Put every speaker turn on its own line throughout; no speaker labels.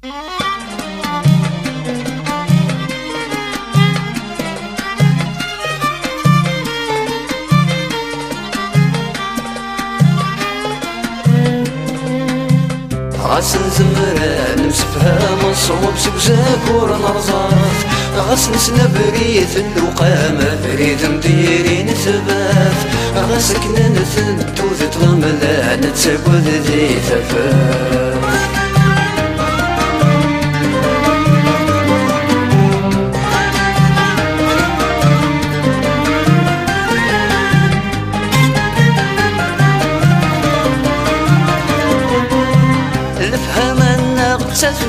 غاس نزمر نمسفهام نصوب سكزاك ورنرزاف غاس نسنا بريث اللقامة بريد مديرين ثبات غاس كنا نثنتو تتغملا نتساقود ذي ثفاف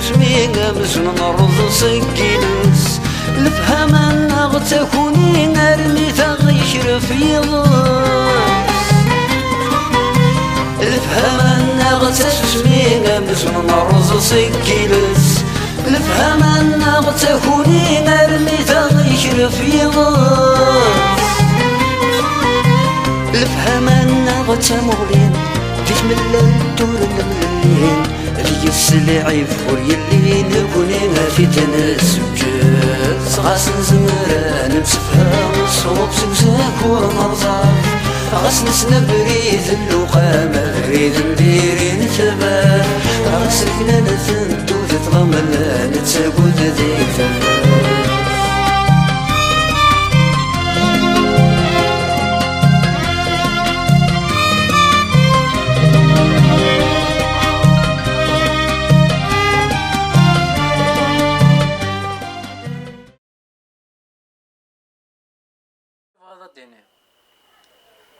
تسمين مزن نرض سكينس الفهم أن تكوني نرمي تغيشر في ضاس الفهم أن تسمين مزن نرض سكينس الفهم أن تكوني نرمي تغيشر في ضاس الفهم أن تمغلين تشمل الدور الملين السلعي فور يلي نكوني ما في تنسكت غاس نزمر نمسفها نصوب سكزاك ورنرزاف غاس نسنا بريد اللقامة بريد نديرين ثبات غاس كنا نثنتو تتغمل نتساقود ذي ثبات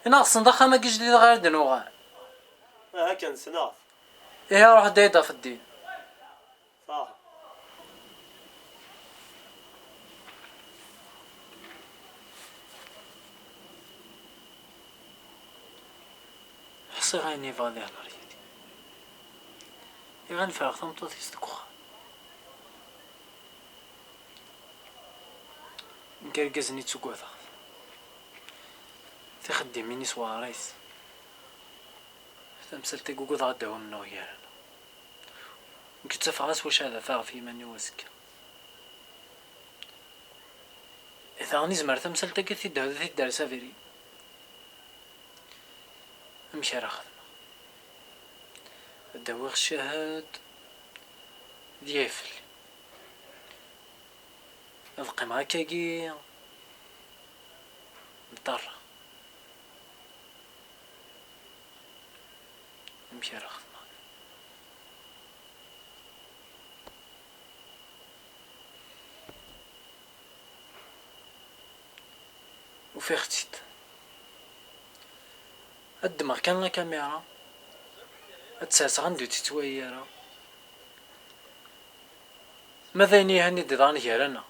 هنا خصنا ضخامة كي جديدة غير دنوغان
كان سناف
إيه روح دايدا في الدين
صح
حصي غايني فاضي على ريدي يغان فاغ ثمطوط يستكوخ نكرقزني تسكوثا تخدميني سواريس تمثلتي قوقض غدا منو يانا كنت تفغاس واش هذا فاغ في ماني واسك إذا غني زمر تمثلتي كثي الدار سافيري أمشي راه خدمة الدواغ الشهاد ديافل القيمة كاكي مضطرة نمشي راه خدمة وفي ختيت الدماغ كان لا كاميرا اتساس غندو تتويرا ماذا يني هاني ديضان هيرانا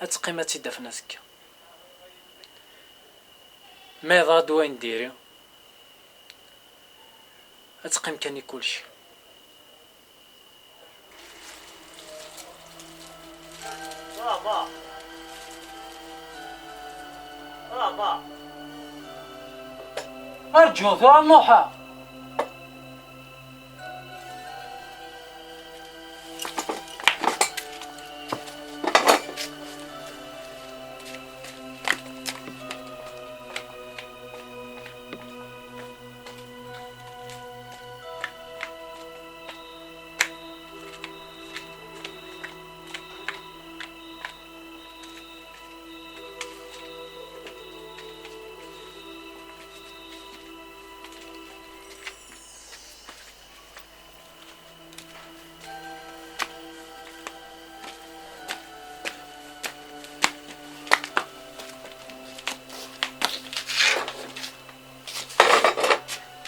اتقيمة تيدا في ناسك ماذا دوين ديري اتقيم كاني كلشي
بابا بابا
ارجو ثوى النوحة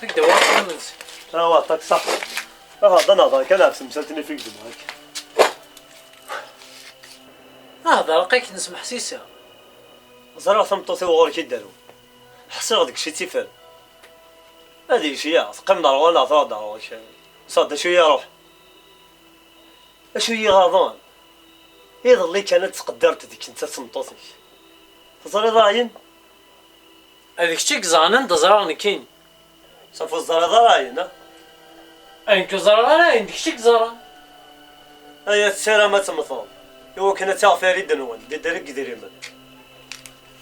تقدر واحد منسي
عطاك صح هذا نهضر كان عبس مسالتني فيك دماغك
هذا رقيك نسمح سيسا
زرع ثمطوطي وغور كي دارو حسي غدك شي تيفال هادي شي تقيم دار ولا ثوى دار صاد شويه روح شويه غاضون إذا اللي كانت تقدرت ديك انت ثمطوطي تزري ضاين
هذيك شيك زانن دزراني كاين
صافو الزرا ضاين
انك زراني عندك شيك زران
ايا السلام ما تمطر هو كنا تا فريد نون دي درك ديريما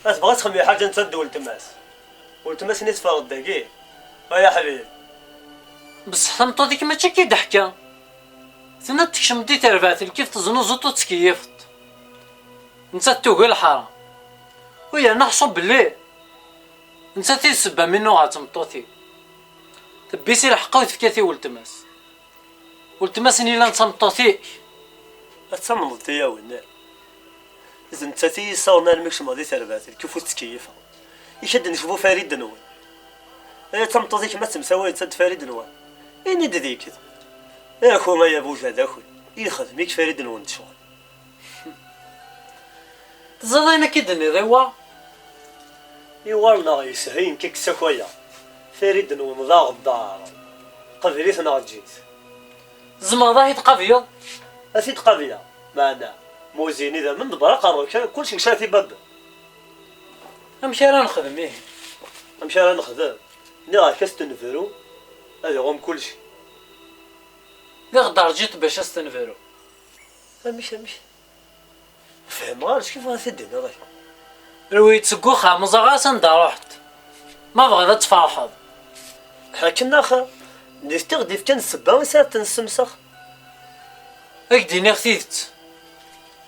بغات تخمي حاجه انت دول تماس والتماس نيت فرد داكي يا حبيبي
بصح تمطوطيك ماشي كي ضحكه ثنا تكشم دي تربات كيف تزنوزط وتكيفت انت توقع الحرام ويا نحصب بالليل انت تيسبا منو غاتمطوطي تبيسي الحقا وتفكاتي ولتماس ولتماس نيلا نتمطوطيك
اتمنض يا ونال اذا انت تيصاونا المكش ماضي تربات كيف تكيفها يشد نشوفو فريد نون ايا تمطوطيك ما تمساوي تد فريد نون اني ديك كذا يا خو ما يا بوجاد اخوي يخدميك فريد نون شغل
تزادينا كي دني ضيوا
يوالنا يسهين كيك سكويا فريد نون ضاغ الدار قبيليت انا جيت
زماضه يتقبيض
اسيد قبيله معنا موزين اذا من برا كل شيء شافي باب
امشي راه نخدم ايه
نمشي انا نخدم ني كاست نفرو هذا غوم كل شيء
غدار جيت باش استنفرو
امشي فهم غير كيف غتدينا راك
روي تسقو خامزه غاسن روحت ما بغيت تفرحض
حكينا اخر نستغدف كان السبا وسات تنسمسخ
اكديني اختيت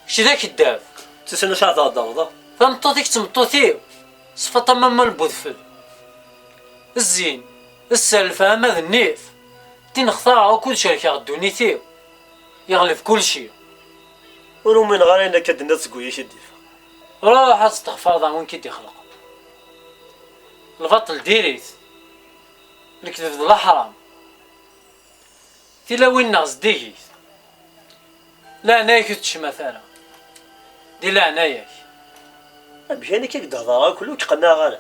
شي ذاك الداب
تسنى شاط هذا
تمطوطيك تمطوطيو صفة ماما البذفل الزين السالفة ما النيف تنختارو كل شركة غدوني تيو يغلف كل شي
ولو من غير انك الناس تقوي شديف
روح استغفر الله وين كي يخلق البطل ديريت الكذب ذا الحرام تلا وين ناس ديكيت لا نايك تشمثالا دي لا نايك
بجاني كيك دهضرا كلو تقنا غانا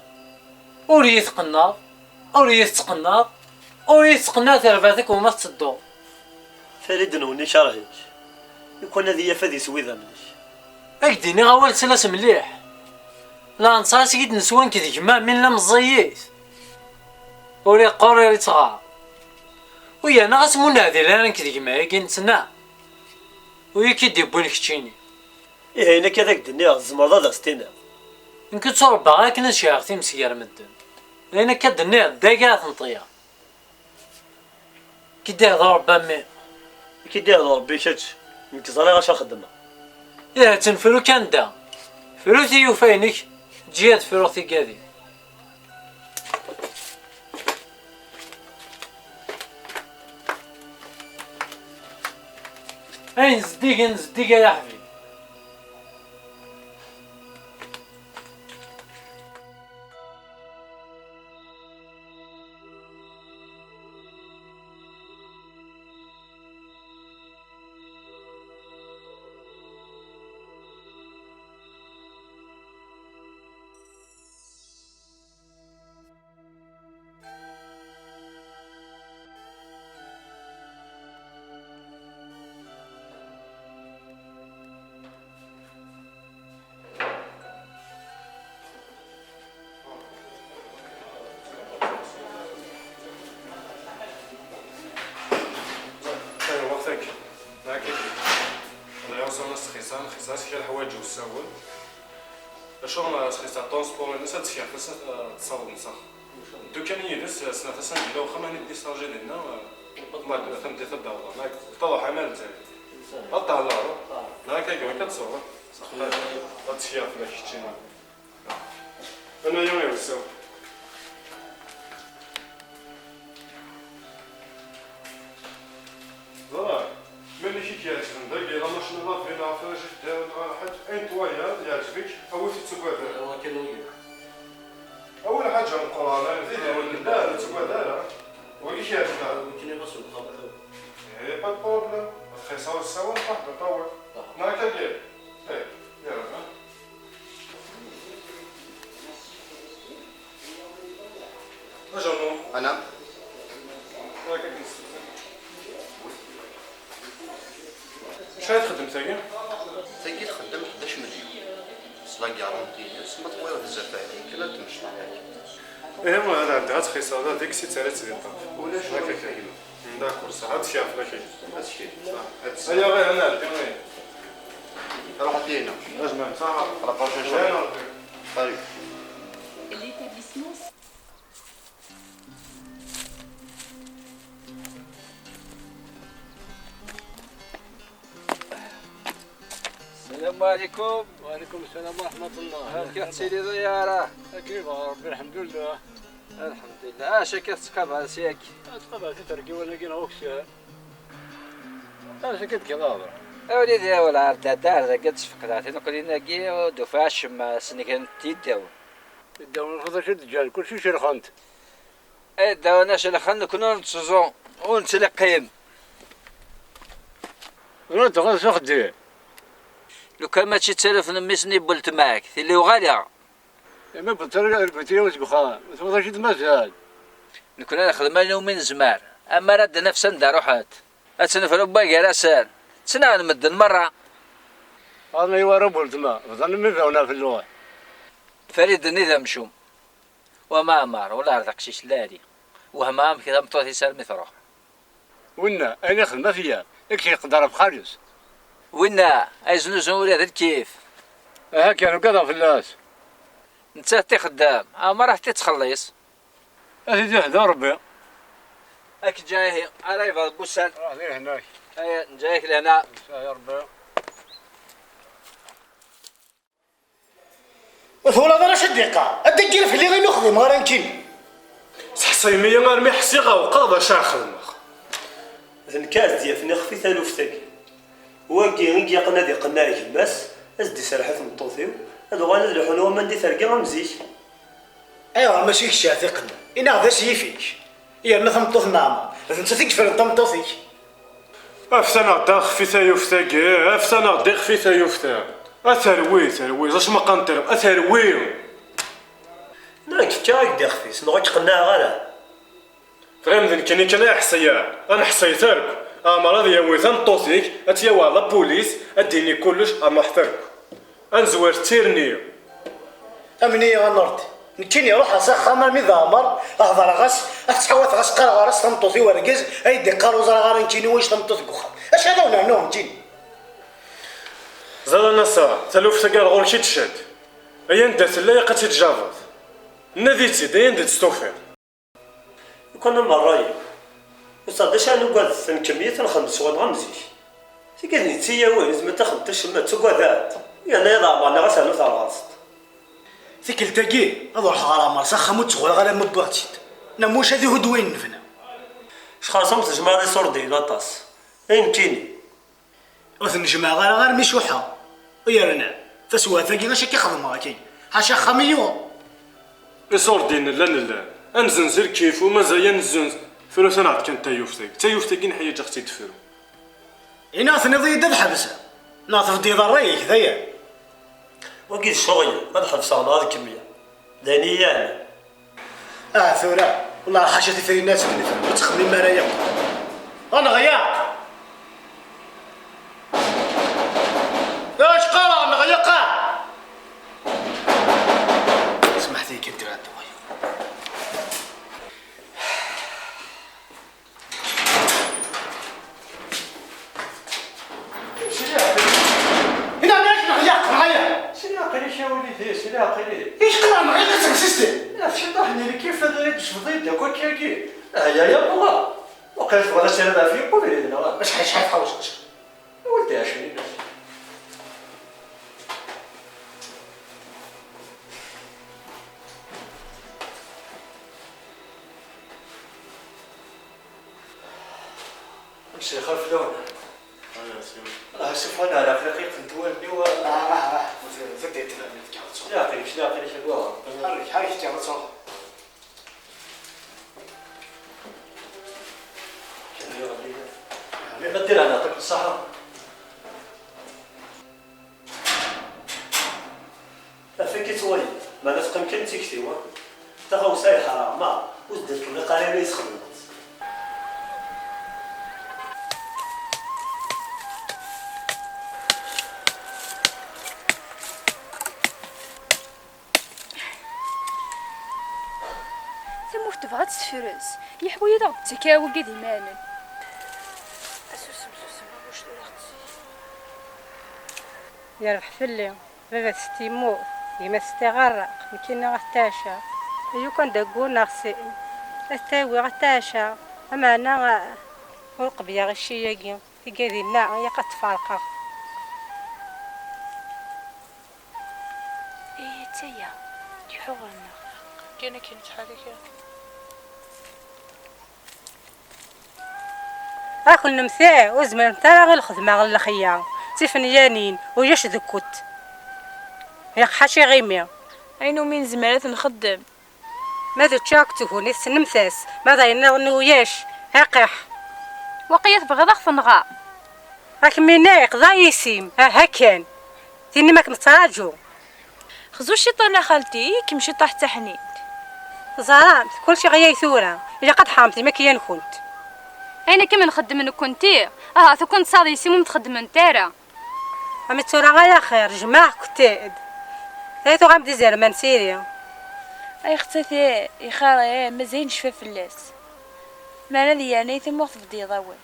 وريث قناض وريث تقناض وريث تقناض ترباتك وما تصدو
فريد نوني شرهيك يكون هذه فادي سويذا منك
اكديني غوال سلاس مليح لا نصاص كيد نسوان كي ديما من لا مزيت وري قوري صغار ويا انا غاسمونا هذه لا كي ديما كي نتسنى ويا كي ديبوني كتشيني
ايه هنا كذاك دنيا الزمرضه داستينا
يمكن تصور غير كنا شي عرفتي مسير مدن لان كدني داكا تنطيا كي دير ضرب بامي
كي دير ربي شاتش يمكن زري غاش خدمه
يا تنفرو كان دا فروتي يوفينك جيات فروتي كادي اين زديق يا حبيبي
خصاص كاع الحوايج والساول شغل خصاص طونسبور الناس تسير خصاص تصاوب نسخ دو كان يدس سنه تسان ديال واخا ما ندي سارجي ديالنا ما ثم تبدا والله ماك طلع حمال تاعي طلع لا لا كاين كتصور صح تسير في كيتشين انا يوم يوسف ملي كي يعجبك داك الا ماشي نضاف بين عفاش داو واحد اين طويا يعجبك اول شي تسوى
هو كنوي
اول حاجه نقراها انا زيد لا تسوى دارها وكي يعجبك
كاين غاسو الخبر
اي با بروبليم خيصاو السوا واحد طول ناكا ديال اي يلا اجا
انا
شحال تخدم تاكي؟
تاكي تخدم 11 مليون صلا كارونتي سما طويله بزاف عليك كلا تمشي
ايه ما هذا عندها تخيص هذا ديك سي تاع تريطا
ولا شو
هكا كاين داكور صح هاد الشيء عرفنا كاين
هذا الشيء صح.
هيا غير هنا البيوني
روح دينا
اجمل صح
على قرش ان شاء الله. طيب
L'établissement
السلام عليكم.
وعليكم السلام ورحمة الله.
هاك كتسيري زيارة.
كيف ربي الحمد لله.
الحمد لله. اش كتسقى براسك؟
طبعا تتركي وانا كي نعوك شهر. انا سكت كذا.
وليدي يا ولد دار قد فقدات نقول ناقي ودفاع الشمع سنكن تيداو.
الدولة الخضر شد الجال كل شيء شرخنت.
اي داو انا شلخن كنا نتسوزون ونتلقيم.
انا تغلس اخدي.
لو كان ماشي تلفن ميسني بلت معك اللي غالية.
ما بطل البتيه وتبخان. ما شد مازال.
نكون انا خدمة يومين زمار. اما رد نفسا دار روحات. اتنفروا باقي راسال. تسنا نمد المرة.
انا يوارا بولت ما. فضلنا من فينا في اللوح.
فريد النظام شوم. وما امر ولا رزق شيش لاري. وهمام كذا مطوثي سال مثروح.
ونا انا خدمة فيها. اكشي يقدر بخالص.
وينا ايزنو زنوري هذا كيف.
كانوا كذا في الناس.
انت تخدام ما راح تتخلص.
اسيدي هذا ربي.
اك جاي على يفضل بوسان.
راح هناك.
اي جايك لهنا.
يا ربي.
وثولا ضرا شديقة الدقيل في اللي غير نخدم غير نكين
صحصيمية غير ميحسي غاوقا باش نخدم
الكاس ديال فني خفي ثالوف تاكي واكي غير قنا دي قنا يجمس ازدي سرحت مطوثيو هادو غانا الحلو هو من دي ثرقي غمزيك
ايوا ماشي كشا ثقل انا هذا شي فيك يا ما ثمطوث نعم لازم تثقفر انت مطوثيك
افسانا داخ في ثايوف تاكي افسانا ديخ في ثايوف تاك ثروي اش ما قنطر ثروي
ناك كاك دي خفيس نغاك قنا غالا
فغير كاني كان احسيا انا حسيتك مرض يا ويثان طوسيك اتيا والله بوليس اديني كلش اما احترك انزور تيرني
امني يا نورتي نكيني روح اسخ مال ميضامر اهضر غاس اتحوث غاس قال غاس تمطوثي ورقز ايدي قالوا زرا غار نكيني واش تمطوث كوخا اش هذا ولا نو نجيني
زاد نصا تلوف تقال غور شي تشد ايان دات لا يقات تجافض ناديتي داين دات ستوفير
كنا مرايا وصدق انا نقعد كمية نخلص وانا غمزيك تيقالني تيا وين زعما تاخد تشمت تقعد يعني يضع انا غاس انا ثار غاصت
ثقل تاقي اروح غارا مار سخ موت غول غالا مبواتيت نموش هذه هدوين نفنا
شخاص تجمع لي صوردي لاطاس اين كيني
وثن جماعة غير مشوحة ويرنا فسوا ثقيل اش كيخدم هاكي حاشا خمليون
يصور دين لا انزنزر كيف ومازال نزنز فلوس انا عاد كان تايوفتك نحيا جاختي تفرو
يناث نضيد الحبسة ناث دي ضريك ذيا
وكي الشغل ما نحب صار هذه الكمية دانيان
ثورة والله حاشا تثري الناس كلفة وتخمي مرايا انا غياق ايش قال انا غياق سمحت لي كنت بعد هنا ماشي غياق معايا
سلاقي يا وليدي سلاقي.
ايش قال معايا تسكسستي
لا شطحني كيف هذا تشفضي دا كل كي. يا بوغا. وقيت ولا سير في قولي لنا.
اش حتحوش
ولدي عشرين. امشي خلف لون. شوف انا على دقيقة نتولني و
زدت
لاقي شنو
حرك تعمل صح
ما دير انا نعطيك الصحة.
فكيت ولي ما نتقن كنت تكتيوا تغاو ساي حرام ما وزدت لي قريب يسخن
تموت تبغى تسفرس يحوي ضغط تكاوي قد يمانن
يربح فلي بابا ستي يموت يما ستي غرق مكينا غتاشا يو كان داكو ناغسي استاوي غتاشا اما انا والقبيا غشياكي تيكادينا هي قتفارقه
ايه تيا تحورنا
كاين تحالك اكل نمثاه وزمان ترى غير الخدمه غير الخيا تيفنيانين وياش ذكوت يا حاشي غيمي
عينو من زمالات نخدم
ماذا تشاك تهوني سنمثاس ماذا ينوياش هاقح
وقيت بغيض خفنغا
راك ميناق ضايسيم ها كان تيني ماك نتراجو
خزو الشيطان خالتي كيمشي طاح تحنيت
زرامت كلشي غيا ثورة الا قد حامتي ما كيان كنت
انا كيما نخدم انا كنتي تو كنت صادي سيمو متخدم نتارا
اما تورا غيا خير جماع كتاد ثلاثة غام دي زرمان سيريا
اي اختي يخاري مزين شفا فلاس ما نادي يعني ثم وقت بدي يضوي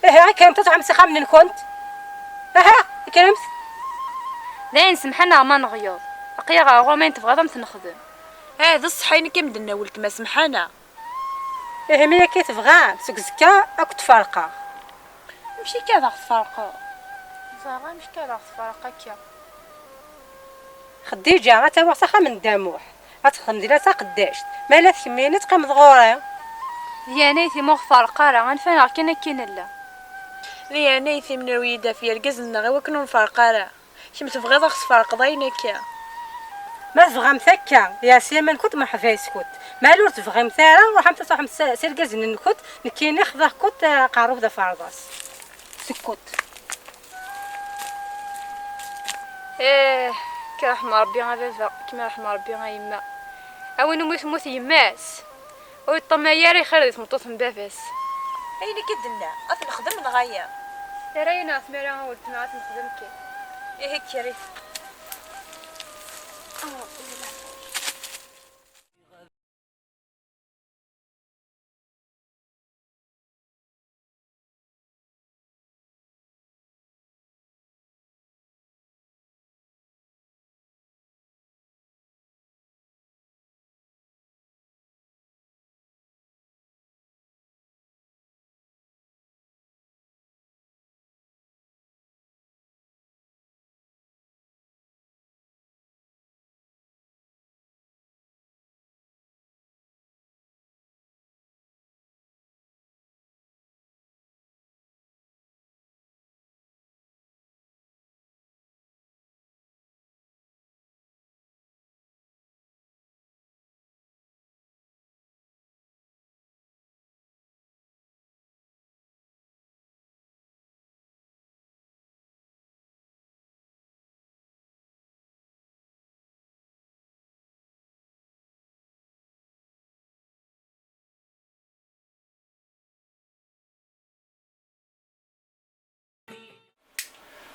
ها كان تطعم سخام من كنت ها كلمت
لا نسمحنا ما نغيض بقيا غا ما تبغى ضمت نخدم هذا الصحين كي بدنا ولك ما سمحنا
مي كي تبغى سوق زكا اكو تفارقه
مشي كذا تفارقه زعما مش كذا تفارقه كيا
خديجه غا تا وسخه من داموح غتخدم ديالها تا قداش مالا تكميني تقيم ضغوري
يا نيتي مو فرقه راه غنفنا كاين لا يا نيتي من الويده في الجزنا غير كنو فرقه راه كيما تبغي ضغط فرق ضاينك
ما تبغى مسكا يا سيما كنت ما حفايس كنت مالو تبغي مثلا وحمت صاح سيركاز نكوت نكيني خذا كنت قاروف دا فارضاس سكوت
كي رحم ربي غا كيما رحم ربي غا يما اوين موت يماس ويطماياري خير تمطوط من بافاس اين كدنا اف نخدم نغايا راينا ثمارا ولت ما نخدم كي هيك يا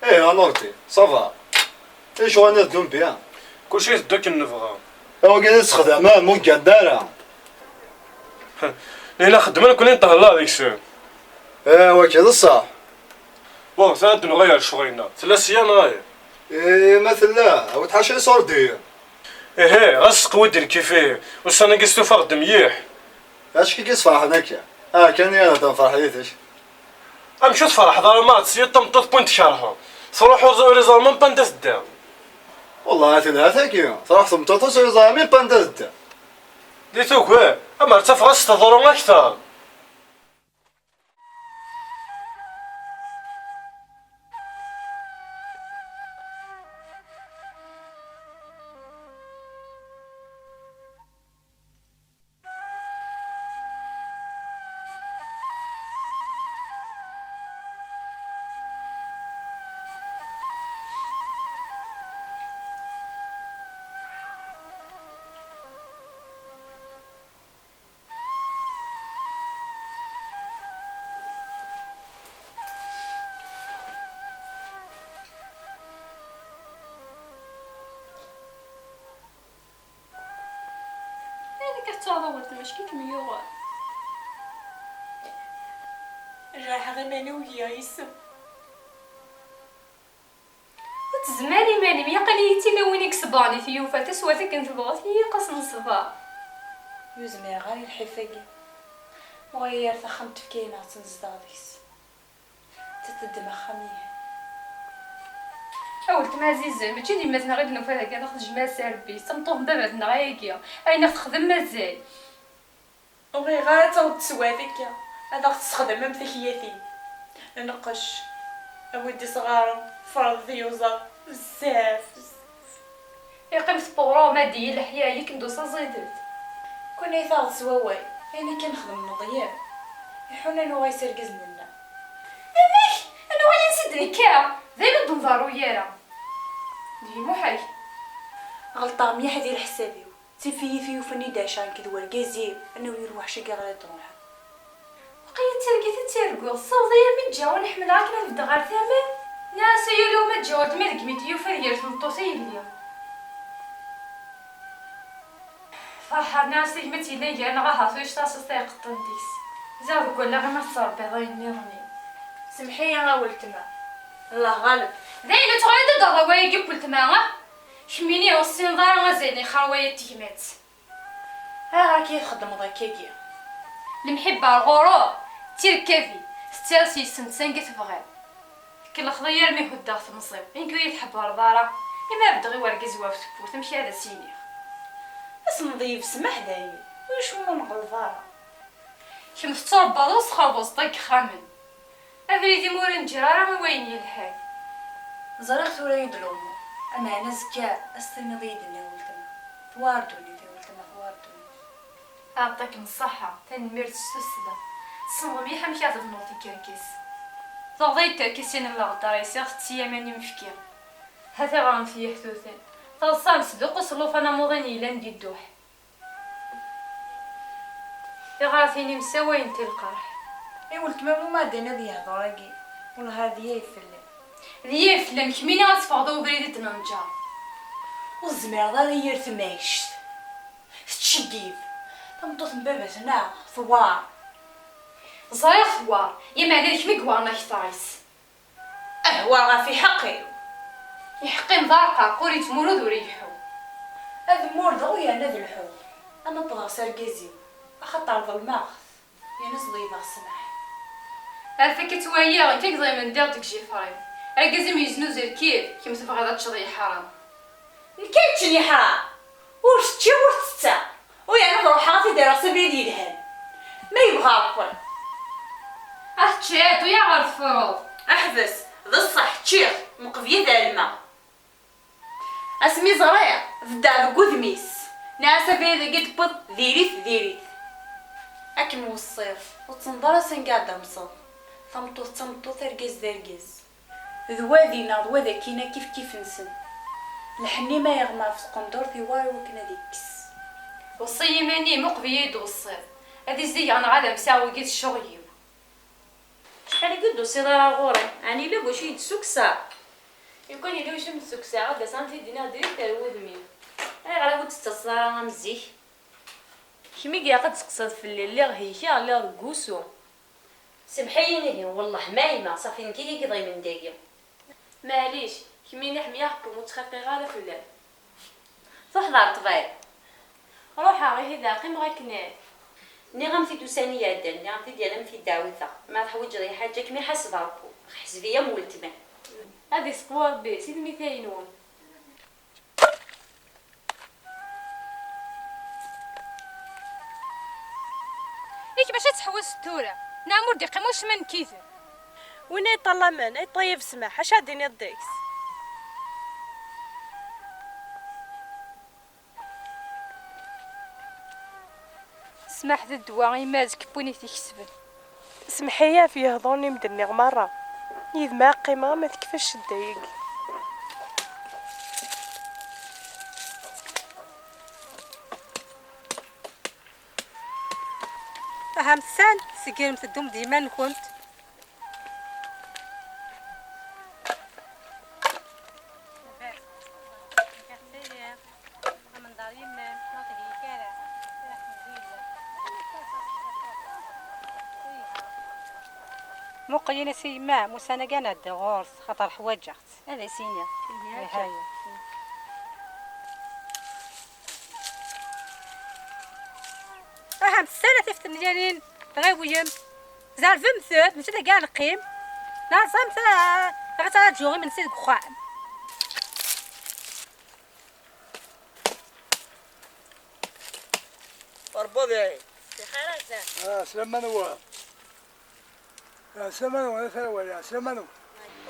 ايه انورتي صافا ايش وانا تدوم بيها
كلشي يدك النفغه
هو جالس خدامه مو قداره
لا خدمنا كلنا نطهلا ديك الشيء
ايه كذا صح
بون ثلاث نغير شغينا 3 ايام غاير
ايه مثلا او تحاشي صار دي
ايه غسق ودن كيفيه واش انا قستو فرد مليح
اش كي كيس فرح هناك كان انا تنفرح ليتش
امشي تفرح دار مات سيتم طوط بوينت شارحو صروحو ريزالمون باندا سدا
والله ثلاثة كي صراحة متوتس زامين باندا سدا
ديتو كوا اما ارتفع استظهرون اكثر
تضاولت ماشي كيما يوغا راح غير انا وياه يسم تزماني ماني ميقنيتي لوين يكسباني ثيوفا تسوى كنت بغات هي قصن صفا
يوزمي غير الحفاقي وغير ثخمت في كينا تنزداديس تتدم خميه
اول تمازيز ماشي ديما تنغيد نوفا كاع ناخذ جمال سربي تمطوف بابا غايكيا اين تخدم مازال
وغي غير تو تسوادك هذا تستخدم بذكيتي نقش اودي صغار فرض يوزا بزاف
يقيم سبورا ما ديال الحياه كندوسا زيدت
كون يثاغ سواواي انا كنخدم نضيع يحونا نو غيسرقز لنا
انا غادي نسدني كاع دايما دنظارو يارا ديما حي
غلطة مليحة ديال حسابي تفيه وفني داشان كذا ورقازي انه يروح شقا غير تروح
بقيت تلقيت تيرقو الصوضيه من جا ونحملها كنا نبدا غير ثمن ناس يولو ما جاوت ما دقميت يوفر تمطوسي ليا فرحة ناس ما تيلاقي انا غاها فاش تصيق الطنديس زاد قول لها غير ما تصربي ضايني راني
سمحي يا ولتما الله غالب
دايما تغيد ضرواي قبل تماغا حميني والسين دار غزيني خاويه تيمات
ها راكي تخدم ضاكيكي
المحبه الغرور تيركافي ستاسي سنتسان كتبغي كل خضيه رمي هدا في مصيب ينكو يتحب الدارة اما بدغي ورقي زواف تفوت تمشي هذا سيني
بس نضيف سمح دايما واش هو نغلطها
كيما تربى وسخا بوسطك خامن افريدي مورين جرارة ما وين الحال
زرقت ولا يدلومو اما انا زكا استنى ضيدني ولتما ثواردوني ثواردوني
اعطيك من الصحة تنمير تسوسدا صنغمي حمشي هذا النوطي كركيس تغضي تركيسين اللي غدار يسيغ تياماني مفكير هذا غان فيه ثوثين تغصام صدق وصلوف انا موضيني الا ندي الدوح يغاثيني مساوين تلقاح
اي ولتما ما دينا ذي هضراكي ولا هذه يفلي
ذي يفلم كميني غتفقدو بريدة ننجار
والزمير ضل يرتماش تشقيف تمطوط بابتنا ثوار
زريغ ثوار يما عليك مقوارنا كثايس
اهوا في حقي
يحقين ضارقا قوري تمورد وريحو
هذا مورد ويا نذ الحو انا طلع سرقزي اخطر ظلماخ يا ناس ضيبه السماح
عارفه كتوايا انت كزي من دير ديك جيفرين ركزي ميزنو زير كيف كيما تبغي هذا تشري حرام
الكيتشني حرام ورثتي ورثتا ويا نروح حاطي دراسه بيدي الهن ما يبغى الكل
تشات ويا غير الفروض
احبس ذا الصح تشيخ مقفيه ذا الماء اسمي زرايا فدا بقدميس ناسا بيدي قد بط ذيريث اكم والصيف وتصندرا سنقادا مصر تمطو ثرقز ذوادينا ذواذا كينا كيف نسن لحني ما يغمى في سقندور في واي وكنا ديكس
وصي ماني مقبي يدو الصيف هذي زي انا غادا مساوي قيت الشغل
شحال قدو صدارة غوري يعني لا واش يدسوكسا
يكون يلو شم السكسة غدا سانتي دينا ديريكت الود مين اي غير ود تتصدر مزيك كيمي قد تقصد في الليل اللي غهيكي اللي غكوسو
سمحيني والله مايمه صافي نكيكي كضي من داكيا
معليش كيمي نحمي حكم وتخفي غاله في الليل
فحضر طبيب
روحا غير هذا قيم غاكنات
ني غنمشي توسانيه دال ني غنمشي ديالها في داوثه ما تحوج لي حاجه كمي حسب ربو حسبيه مولتما
هذه سقوار بي سيد مثالي نون
ليك باش تحوس التورة نعمر دي قيموش من كيثر
وين يطلع من اي طيب سماح اش عاديني الديكس
سماح ذا الدواء يمازك بوني تيكسبن
سمحية فيه ظني مدني مرة إذ ما قيمة ما تكفش الدايق أهم سان سكير متدوم ديما نكونت مقينة سي ما موسانا كان غورس خاطر حواجات
هذا سينيا
هاي أهم السنة تفتن جانين غاويم زار فمثل مثل كاع القيم لا صمت غتا جوغي من سيد خام
أربضي
خير
سلمانو سلمانو سلمانو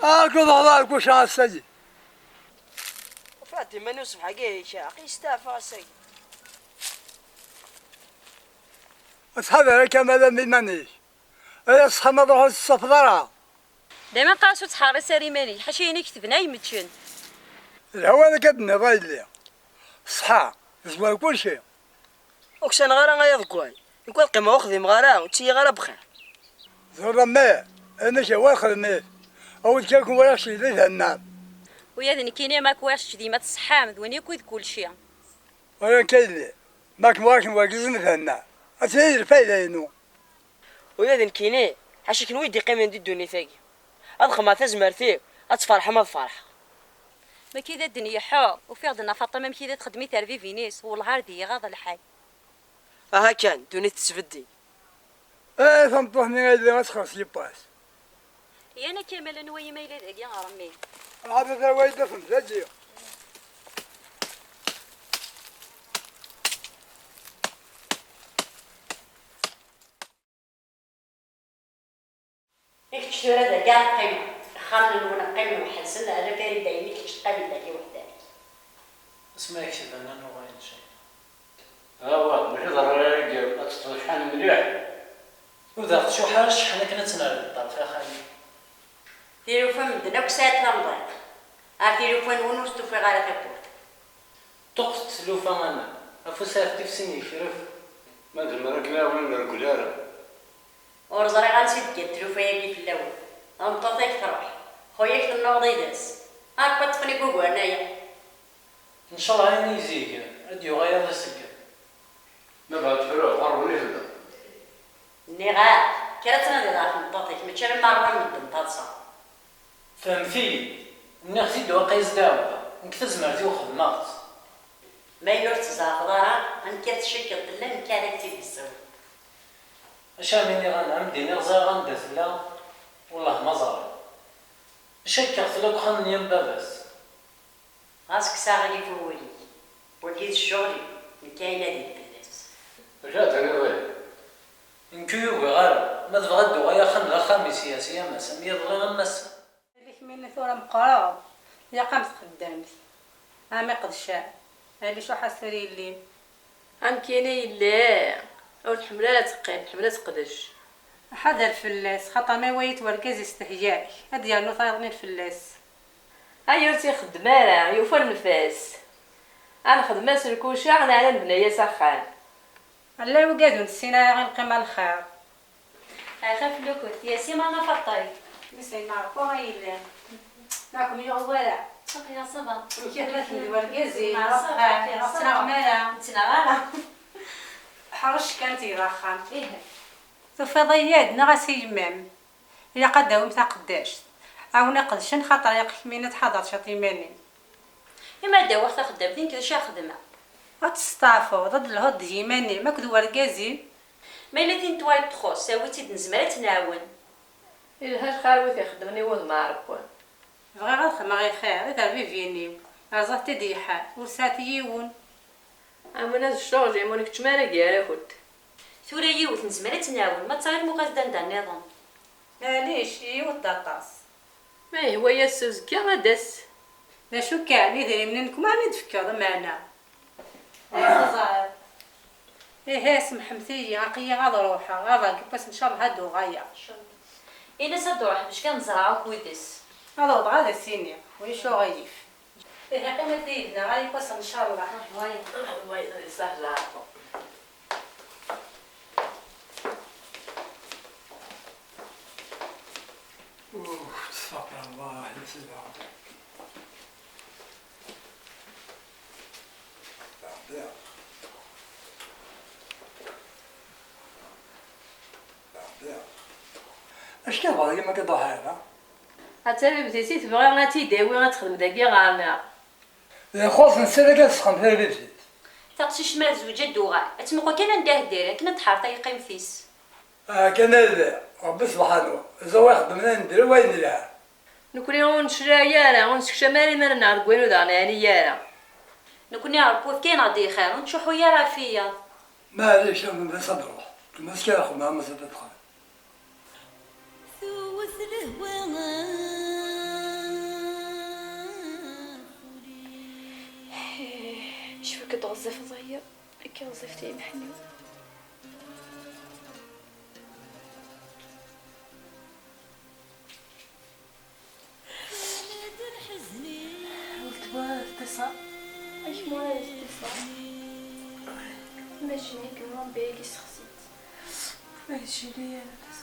كنت هذاك وش على السجي
فاتي من يوسف حقيقي شاقي استافى السجي
أصحابي لك ماذا من منيش أصحاب ما ضروا الصفدرة
دائما قاسو تحاري ساري ماني حشيني كتبنا يمتشن
الهواء كدنا بايلي صحا زوال كل شيء
وكسان غارة غيضكواي يقول قيمة أخذي مغارة وتي غارة بخير
زور ما أنا شوال خدمات أول كاكم ولا شيء ليش هالنام
ويا ذني كيني ماك واش ديما تصحام ذوني كويد كل شيء
ولا كايلي ماك واجزين هالنام أتيجي الفايدة إنه
ويا ذن كيني حاشي كنوي دي قيمة دي الدنيا ثاقي أضخم ما تزمر فيه أتفرح ما تفرح
ما كذا الدنيا حو وفي عندنا فاطمة ما كذا تخدمي ترفي فينيس والغار دي غاض الحي
ها كان دنيا تسفدي
ثمطحني غير ما تخلص يباس
يا أنا كامل نوي ما يلي ذاك غرمي
هذا ذا وايد دفن زجي
إيش تشتري هذا كاع قيمة خامل ونقيم وحسن على فاري دايمي تشتغل لك وحدك
اسمع يكتب أنا نوعين شيء
هو ماشي ضروري أتصل شحال مليح
وذاك شو حال شحال كنا تنال الطرف يا خالي
ديرو فم دنا كسات لمضيق ديرو فم ونص في غاله كبوت
تقص تلوفا أنا أفوسات تفسيني شرف
ما أدري مرة كنا وين نرقلها
ورزري غنسيد تلوفا يجي في الأول أنطيك تروح خويك النوضي داس كنت تفني كوكو أنايا
إن شاء الله عيني يزيك أديو غير السكة
ما بعد فروع غرب نفذ
نغا كرتنا دي داخل نطاطيك ما تشرب مرة من الدنطاطسة
فهمتي نغزي دوا قيس داوة نكتا زمرتي وخدمات
ما يلور تزاق دارا انكات شكل دلا نكالكتي بالسو
أشاميني غنعم ديني غزا غندات لا والله ما زاري شكرت لك خلني باباس
راسك ساغلي في ولي وليت الشغل كاينه ديال البلاس
جات أنا وين
نكيو غير ما تبغى دوغيا خن خامي سياسية ما سمية ضغير المسا
هذيك من ثورة مقراب يا قامت خدامت ما قدشاء هذه شو حسري اللي
عن كيني لا أو الحملة لا تقين الحملة تقدش
حدا الفلاس خطا ما ويت وركز استهجائي هاد ديالو طايرني الفلاس
أيوتي خدمارة يوفى النفاس أنا خدمة سلكوشة أنا على بنايا سخان
الله وقادو نسينا غير القيمة الخير
خاف لوكوت يا سيما أنا فطاي
نسي نعرفو غير معكم يغوالا
صافي يا صبا
كيف وركزي نعرفها غمالة
نتنغالا
حرش كانت يرخم فضيات نغسي يمام إلا قداوم تا قداش أو نقدشن خاطر يقيمين تحضر شطيماني
إما دا وقت خدامتين كذا شا خدمة
غتستعفو ضد الهود ديماني ما كدو وركازي
ما إلا تين توالي تخص ساويتي نزمرا تناون
إلهاش خاروي خدمني وذ ما عرفون
بغي غنخدم غير خير غير تربي فيني رزقتي ديحة ورساتي يون
أمنا الشغل جيمونك تمارا كيارا خد
ثورا يوت نزمرا تناون ما تصير مقاسدان دا النظام
معليش يوت داطاس
ما هو يا سوزكي غداس
لا شو كان يدري منكم راني تفكر معنا ايه اسم حمثية عقية غاض روحها غاض بس ان شاء الله هادو غاية
إلا صدو روح باش كنزرعو كويدس
هذا وضع هذا السيني ويشو غايف ايه قيمة ديدنا غادي بس ان شاء الله
الله يسهل عارفو
استغفر الله العظيم اش كان
تبغى كيما كتروح هنا
هاتالي بديتي تبغي غاتي داوي غتخدم داكي غانا
يا خوف نسالك تسخن في البيت
تقشيش ما زوجة دوغا اتمقوا كان نداه دايره كنا تحارتا يقيم فيس
كان هذا ربي سبحانه إذا واحد خدمنا ندير وين نديرها
نكوني ونشرا يانا ونسكشا مالي ما نعرف وين ودانا يعني يانا
نكوني عرفوا كاين غادي خير ونشوحوا يا رفيا
معليش انا بس نروح المسكين اخو ما تدخل
شوفي كتغزف ضيق كي غزفتي محني ايش ما اتصل ماشي كمان باقي سخسيت ماشي لي انا بس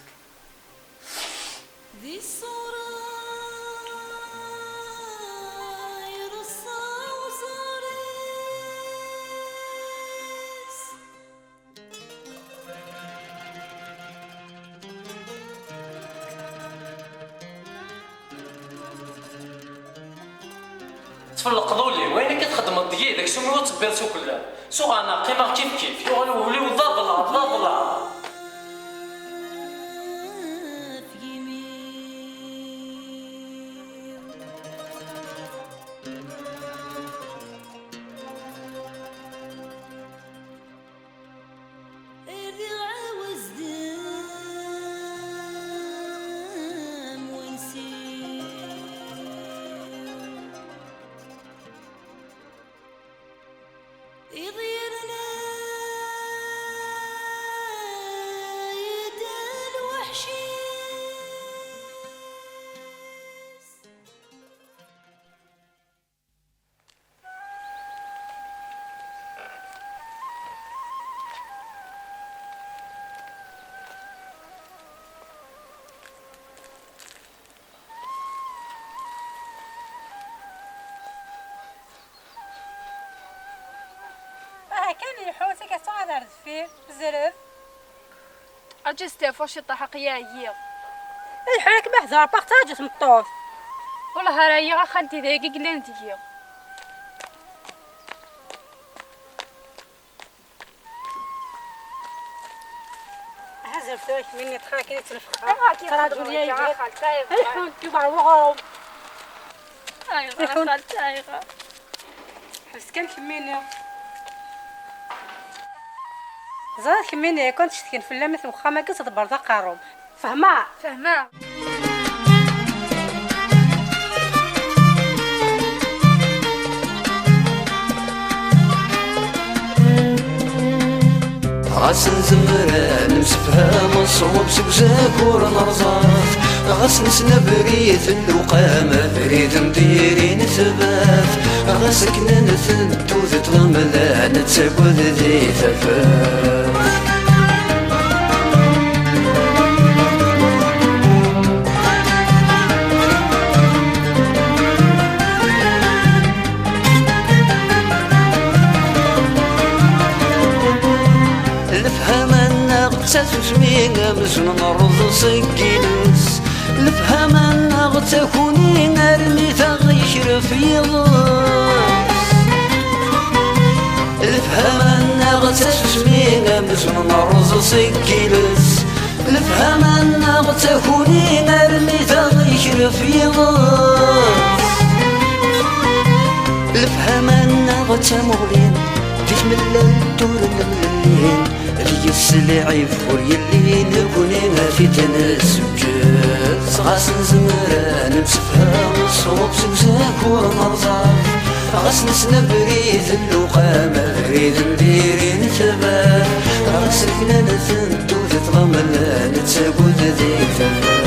ذي الصورة
تفلق ضولي وين كتخدم دقيق داك الشيء مو تبيض سو كلها سو انا قيمه كيف يوغل وليو ضابلا
كان يحوسك كتعرض فيه بزرف
اجي فاش طاحق يا هي
الحالك بحذر بارطاج مطوف
والله راهي غا خالتي داكي قلنتي
هزرتك مني تخاكي تنفخها تراجل يا خالتي الحون كبر وغوم
ايوا خالتي
حس كان كميني زاد كميني كنت تشتكين في اللمث وخا كنت تبرد قاروم فهمه
غاسن زمران مسفهام الصوب سكزاكور نرزاف غاسن سنبريث اللقامة ريد نديرين ثباث غاسكنا نثنتو ذات غملان نتساقود ذي ثفاف تسمين مزن نرض سكينس الفهم أن تكوني نرمي تغيشر في ضاس الفهم أن تسمين مزن نرض سكينس الفهم أن تكوني نرمي تغيشر في ضاس الفهم أن تمولين فيش من الدور الملين السلعي فور يلي نكونينا في تنسكت غاسن زمران مسفها الصوب سكزاكور مرزاف غاسن سنبريث اللقامة ريد نديرين ثبات غاسن كنا نثنتو ذات غملان نتساقود ذي ثبات